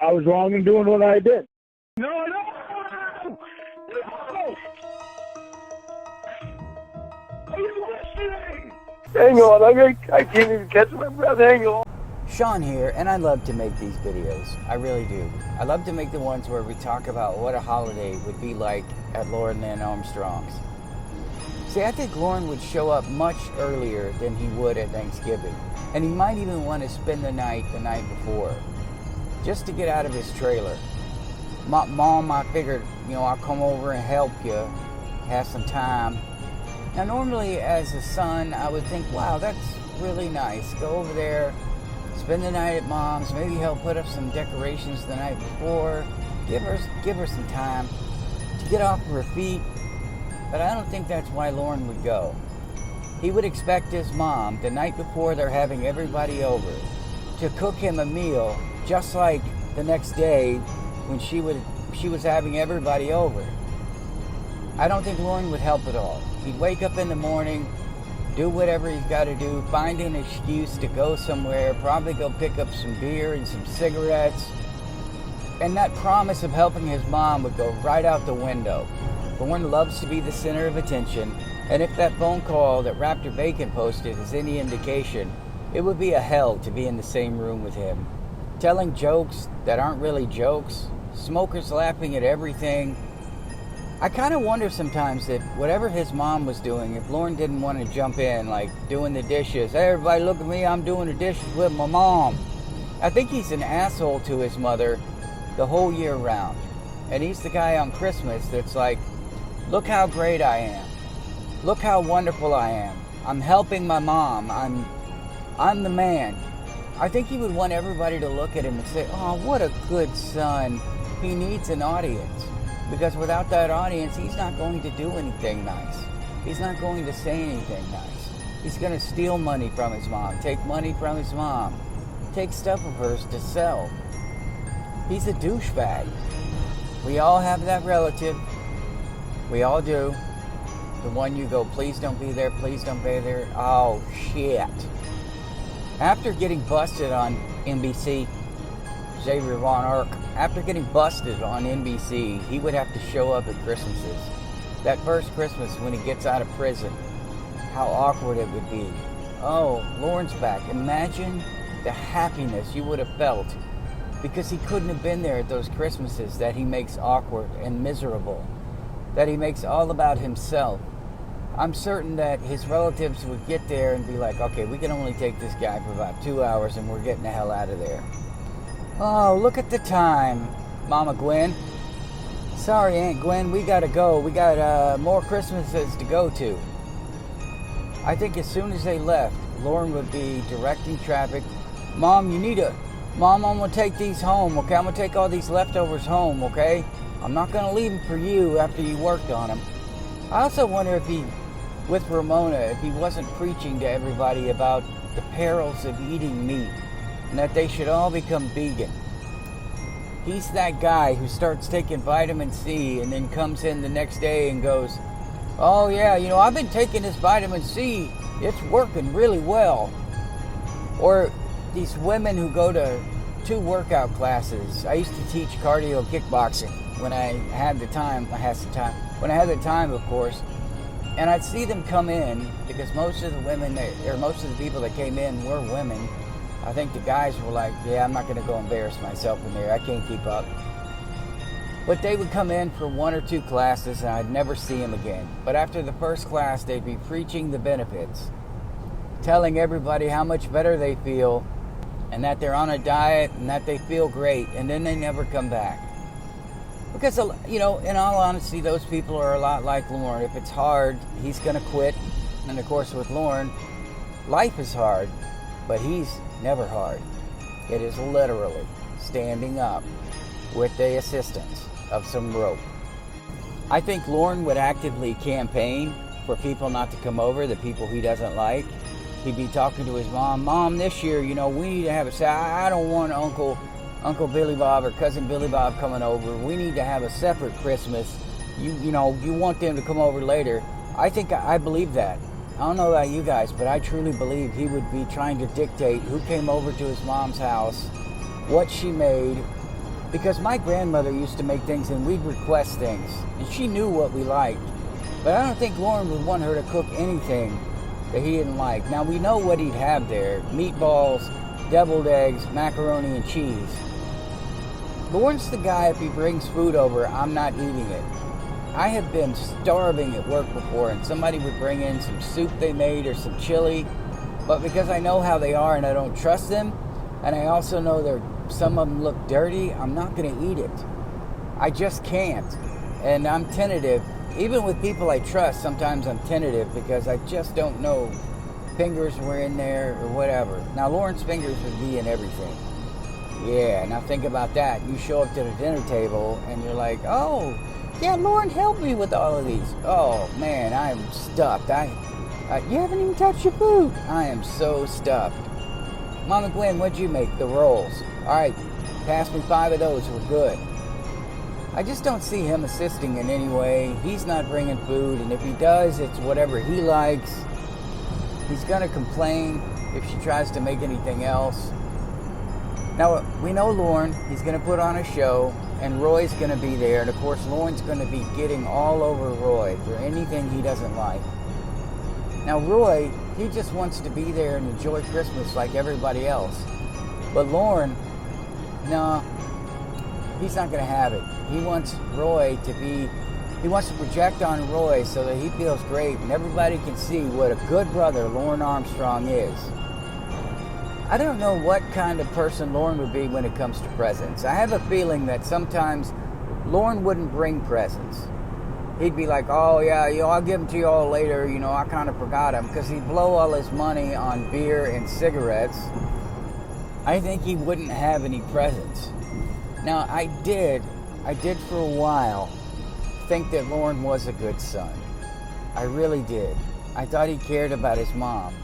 I was wrong in doing what I did. No! Are you listening? Hang on, I can't even catch my breath. Hang on. Sean here, and I love to make these videos. I really do. I love to make the ones where we talk about what a holiday would be like at Lorne and Armstrong's. See, I think Lorne would show up much earlier than he would at Thanksgiving. And he might even want to spend the night before, just to get out of his trailer. Mom, I figured, I'll come over and help you, have some time. Now, normally as a son, I would think, wow, that's really nice. Go over there, spend the night at Mom's, maybe help put up some decorations the night before, give her some time to get off her feet. But I don't think that's why Lorne would go. He would expect his mom, the night before they're having everybody over, to cook him a meal just like the next day when she was having everybody over. I don't think Lorne would help at all. He'd wake up in the morning, do whatever he's got to do, find an excuse to go somewhere, probably go pick up some beer and some cigarettes, and that promise of helping his mom would go right out the window. Lorne loves to be the center of attention, and if that phone call that Raptor Bacon posted is any indication, it would be a hell to be in the same room with him. Telling jokes that aren't really jokes, smokers laughing at everything. I kind of wonder sometimes that whatever his mom was doing, if Lorne didn't want to jump in, like doing the dishes. Hey, everybody look at me, I'm doing the dishes with my mom. I think he's an asshole to his mother the whole year round. And he's the guy on Christmas that's like, look how great I am. Look how wonderful I am. I'm helping my mom. I'm the man. I think he would want everybody to look at him and say, oh, what a good son. He needs an audience. Because without that audience, he's not going to do anything nice. He's not going to say anything nice. He's going to steal money from his mom, take money from his mom, take stuff of hers to sell. He's a douchebag. We all have that relative. We all do. The one you go, please don't be there, please don't be there. Oh, shit. After getting busted on NBC, Xavier Von Ark, after getting busted on NBC, he would have to show up at Christmases. That first Christmas when he gets out of prison, how awkward it would be. Oh, Lorne's back. Imagine the happiness you would have felt because he couldn't have been there at those Christmases that he makes awkward and miserable, that he makes all about himself. I'm certain that his relatives would get there and be like, okay, we can only take this guy for about 2 hours and we're getting the hell out of there. Oh, look at the time, Mama Gwen. Sorry, Aunt Gwen, we gotta go. We got more Christmases to go to. I think as soon as they left, Lorne would be directing traffic. Mom, Mom, I'm gonna take these home, okay? I'm gonna take all these leftovers home, okay? I'm not gonna leave them for you after you worked on them. I also wonder if with Ramona, if he wasn't preaching to everybody about the perils of eating meat and that they should all become vegan. He's that guy who starts taking vitamin C and then comes in the next day and goes, oh yeah, I've been taking this vitamin C. It's working really well. Or these women who go to 2 workout classes. I used to teach cardio kickboxing when I had the time. When I had the time, of course. And I'd see them come in because most of the people that came in were women. I think the guys were like, yeah, I'm not going to go embarrass myself in there. I can't keep up. But they would come in for 1 or 2 classes and I'd never see them again. But after the first class, they'd be preaching the benefits, telling everybody how much better they feel and that they're on a diet and that they feel great. And then they never come back. Because, in all honesty, those people are a lot like Lorne. If it's hard, he's going to quit. And, of course, with Lorne, life is hard, but he's never hard. It is literally standing up with the assistance of some rope. I think Lorne would actively campaign for people not to come over, the people he doesn't like. He'd be talking to his mom. Mom, this year, we need to have a... I don't want Uncle Billy Bob or Cousin Billy Bob coming over. We need to have a separate Christmas. You want them to come over later. I believe that. I don't know about you guys, but I truly believe he would be trying to dictate who came over to his mom's house, what she made, Because my grandmother used to make things and we'd request things, and she knew what we liked. But I don't think Lorne would want her to cook anything that he didn't like. Now we know what he'd have there: meatballs, deviled eggs, macaroni and cheese. Lorne's the guy, if he brings food over, I'm not eating it. I have been starving at work before and somebody would bring in some soup they made or some chili, but because I know how they are and I don't trust them, and I also know some of them look dirty, I'm not going to eat it. I just can't. And I'm tentative. Even with people I trust, sometimes I'm tentative because I just don't know. Fingers were in there or whatever. Now, Lorne's fingers would be in everything. Yeah, now think about that. You show up to the dinner table and you're like, oh, yeah, Lorne, help me with all of these. Oh, man, I am stuffed. You haven't even touched your food. I am so stuffed. Mama Gwen, what'd you make? The rolls. All right, pass me 5 of those. We're good. I just don't see him assisting in any way. He's not bringing food, and if he does, it's whatever he likes. He's going to complain if she tries to make anything else. Now, we know Lorne. He's going to put on a show, and Roy's going to be there. And, of course, Lorne's going to be getting all over Roy for anything he doesn't like. Now, Roy, he just wants to be there and enjoy Christmas like everybody else. But Lorne, no, he's not going to have it. He wants Roy to be, he wants to project on Roy so that he feels great and everybody can see what a good brother Lorne Armstrong is. I don't know what kind of person Lorne would be when it comes to presents. I have a feeling that sometimes Lorne wouldn't bring presents. He'd be like, oh yeah, I'll give them to you all later, I kind of forgot them, because he'd blow all his money on beer and cigarettes. I think he wouldn't have any presents. Now, I did for a while think that Lorne was a good son. I really did. I thought he cared about his mom.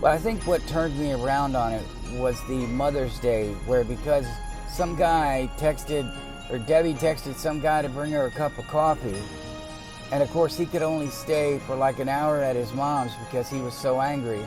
But I think what turned me around on it was the Mother's Day, where because some guy texted, or Debbie texted some guy to bring her a cup of coffee, and of course he could only stay for like an hour at his mom's because he was so angry.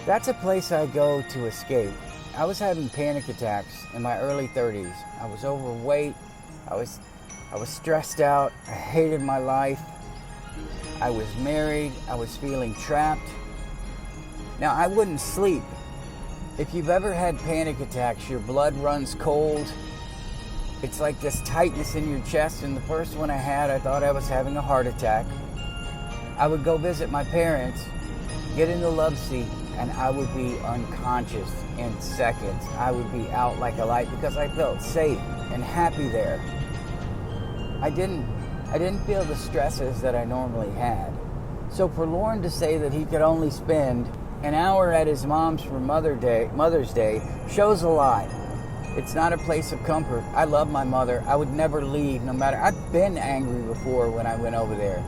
That's a place I go to escape. I was having panic attacks in my early 30s. I was overweight. I was stressed out. I hated my life. I was married. I was feeling trapped. Now, I wouldn't sleep. If you've ever had panic attacks, your blood runs cold. It's like this tightness in your chest, and the first one I had, I thought I was having a heart attack. I would go visit my parents, get in the love seat, and I would be unconscious in seconds. I would be out like a light because I felt safe and happy there. I didn't feel the stresses that I normally had. So for Lorne to say that he could only spend an hour at his mom's for Mother's Day shows a lie. It's not a place of comfort. I love my mother. I would never leave, no matter. I've been angry before when I went over there.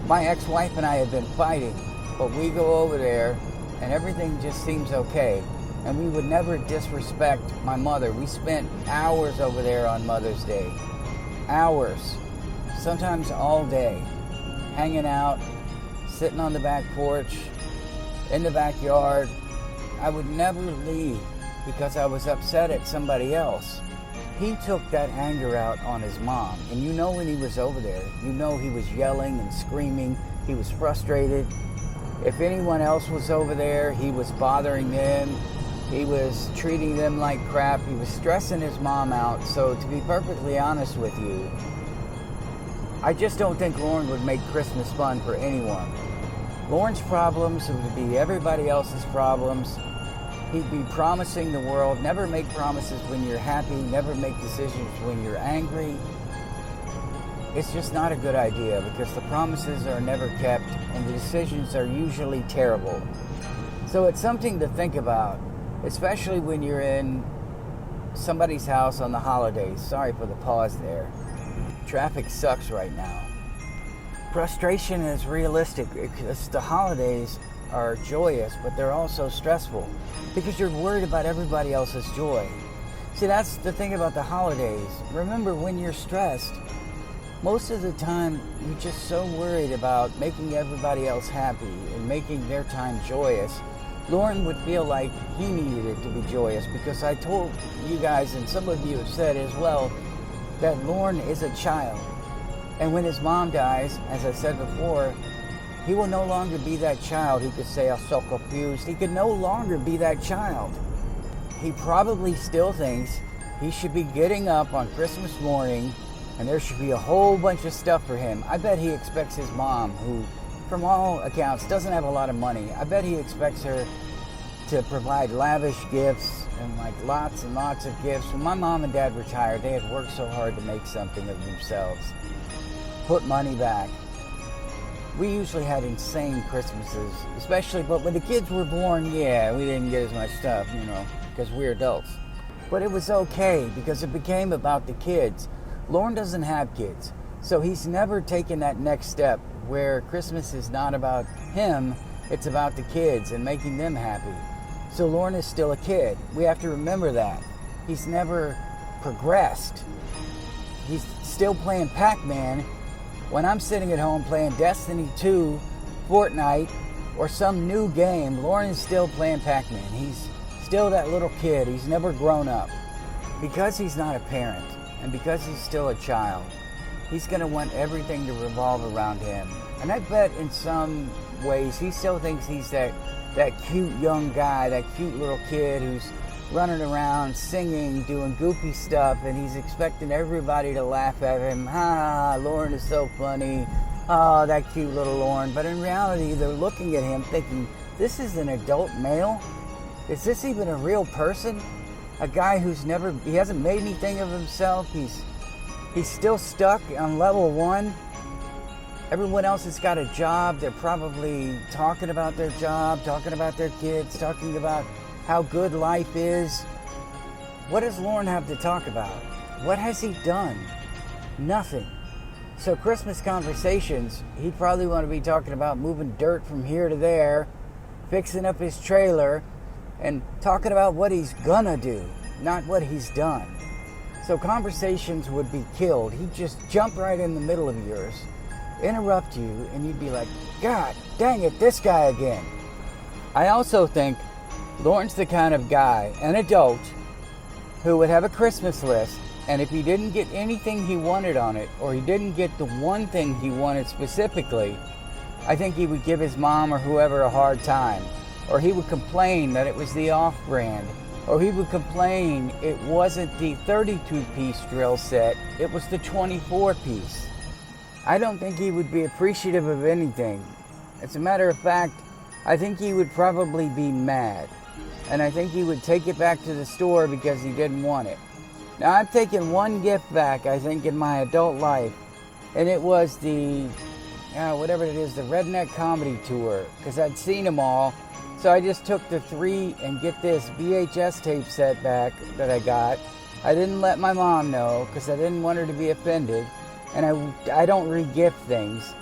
My ex-wife and I have been fighting, but we go over there and everything just seems okay. And we would never disrespect my mother. We spent hours over there on Mother's Day. Hours. Sometimes all day. Hanging out, sitting on the back porch, in the backyard. I would never leave because I was upset at somebody else. He took that anger out on his mom. And when he was over there, he was yelling and screaming. He was frustrated. If anyone else was over there, he was bothering them. He was treating them like crap. He was stressing his mom out. So to be perfectly honest with you, I just don't think Lorne would make Christmas fun for anyone. Lorne's problems would be everybody else's problems. He'd be promising the world, never make promises when you're happy, never make decisions when you're angry. It's just not a good idea because the promises are never kept and the decisions are usually terrible. So it's something to think about, especially when you're in somebody's house on the holidays. Sorry for the pause there. Traffic sucks right now. Frustration is realistic because the holidays are joyous, but they're also stressful because you're worried about everybody else's joy. See, that's the thing about the holidays. Remember, when you're stressed, most of the time you're just so worried about making everybody else happy and making their time joyous Lorne would feel like he needed it to be joyous, because I told you guys, and some of you have said as well, that Lorne is a child. And when his mom dies, as I said before, he will no longer be that child who could say, "I'm so confused." He could no longer be that child. He probably still thinks he should be getting up on Christmas morning and there should be a whole bunch of stuff for him. I bet he expects his mom, who from all accounts doesn't have a lot of money, I bet he expects her to provide lavish gifts and like lots and lots of gifts. When my mom and dad retired, they had worked so hard to make something of themselves, put money back. We usually had insane Christmases, especially, but when the kids were born, yeah, we didn't get as much stuff, you know, because we're adults. But it was okay, because it became about the kids. Lorne doesn't have kids, so he's never taken that next step where Christmas is not about him, it's about the kids and making them happy. So Lorne is still a kid. We have to remember that. He's never progressed. He's still playing Pac-Man when I'm sitting at home playing Destiny 2, Fortnite, or some new game. Lorne is still playing Pac-Man. He's still that little kid. He's never grown up. Because he's not a parent, and because he's still a child, he's going to want everything to revolve around him. And I bet in some ways he still thinks he's that cute young guy, that cute little kid who's running around singing, doing goofy stuff, and he's expecting everybody to laugh at him. Ha, Lorne is so funny. Oh, that cute little Lorne. But in reality, they're looking at him thinking, this is an adult male? Is this even a real person? A guy who's he hasn't made anything of himself. He's still stuck on level 1. Everyone else has got a job. They're probably talking about their job, talking about their kids, talking about how good life is. What does Lorne have to talk about? What has he done? Nothing. So Christmas conversations, he'd probably want to be talking about moving dirt from here to there, fixing up his trailer, and talking about what he's gonna do, not what he's done. So conversations would be killed. He'd just jump right in the middle of yours, interrupt you, and you'd be like, God dang it, this guy again. I also think Lorne's the kind of guy, an adult, who would have a Christmas list, and if he didn't get anything he wanted on it, or he didn't get the one thing he wanted specifically, I think he would give his mom or whoever a hard time. Or he would complain that it was the off-brand. Or he would complain it wasn't the 32-piece drill set, it was the 24-piece. I don't think he would be appreciative of anything. As a matter of fact, I think he would probably be mad. And I think he would take it back to the store because he didn't want it. Now, I've taken one gift back, I think, in my adult life. And it was the, whatever it is, the Redneck Comedy Tour. Because I'd seen them all. So I just took the 3 and get this VHS tape set back that I got. I didn't let my mom know because I didn't want her to be offended. And I don't re-gift things.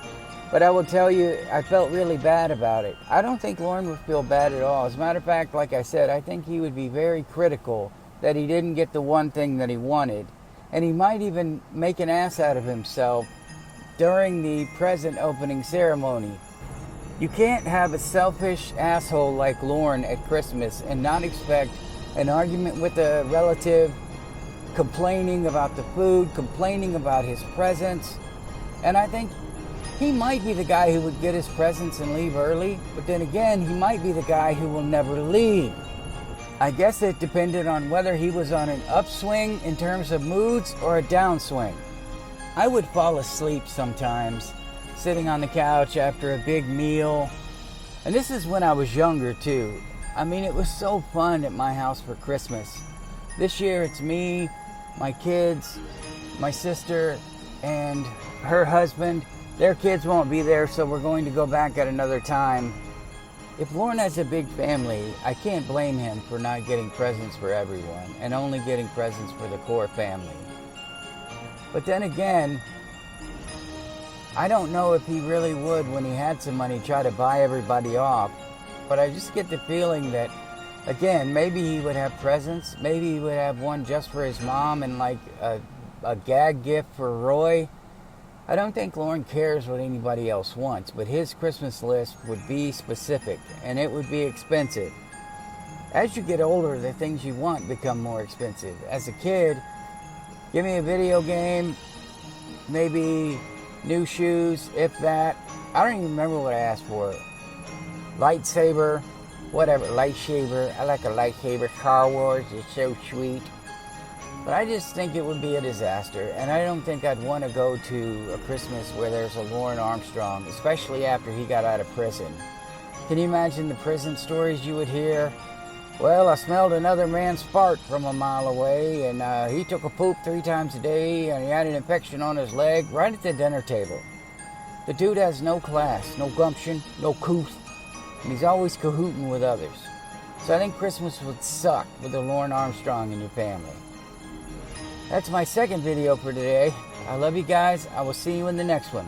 But I will tell you, I felt really bad about it. I don't think Lorne would feel bad at all. As a matter of fact, like I said, I think he would be very critical that he didn't get the one thing that he wanted. And he might even make an ass out of himself during the present opening ceremony. You can't have a selfish asshole like Lorne at Christmas and not expect an argument with a relative, complaining about the food, complaining about his presents. And I think he might be the guy who would get his presents and leave early, but then again, he might be the guy who will never leave. I guess it depended on whether he was on an upswing in terms of moods or a downswing. I would fall asleep sometimes, sitting on the couch after a big meal. And this is when I was younger too. I mean, it was so fun at my house for Christmas. This year it's me, my kids, my sister, and her husband. Their kids won't be there, so we're going to go back at another time. If Lorne has a big family, I can't blame him for not getting presents for everyone and only getting presents for the core family. But then again, I don't know if he really would, when he had some money, try to buy everybody off. But I just get the feeling that, again, maybe he would have presents. Maybe he would have one just for his mom and like a gag gift for Roy. I don't think Lorne cares what anybody else wants, but his Christmas list would be specific, and it would be expensive. As you get older, the things you want become more expensive. As a kid, give me a video game, maybe new shoes, if that. I don't even remember what I asked for. Lightsaber, whatever, lightsaber. I like a lightsaber. Star Wars is so sweet. But I just think it would be a disaster, and I don't think I'd want to go to a Christmas where there's a Lorne Armstrong, especially after he got out of prison. Can you imagine the prison stories you would hear? Well, I smelled another man's fart from a mile away, and he took a poop 3 times a day, and he had an infection on his leg right at the dinner table. The dude has no class, no gumption, no couth, and he's always cahooting with others. So I think Christmas would suck with a Lorne Armstrong in your family. That's my second video for today. I love you guys. I will see you in the next one.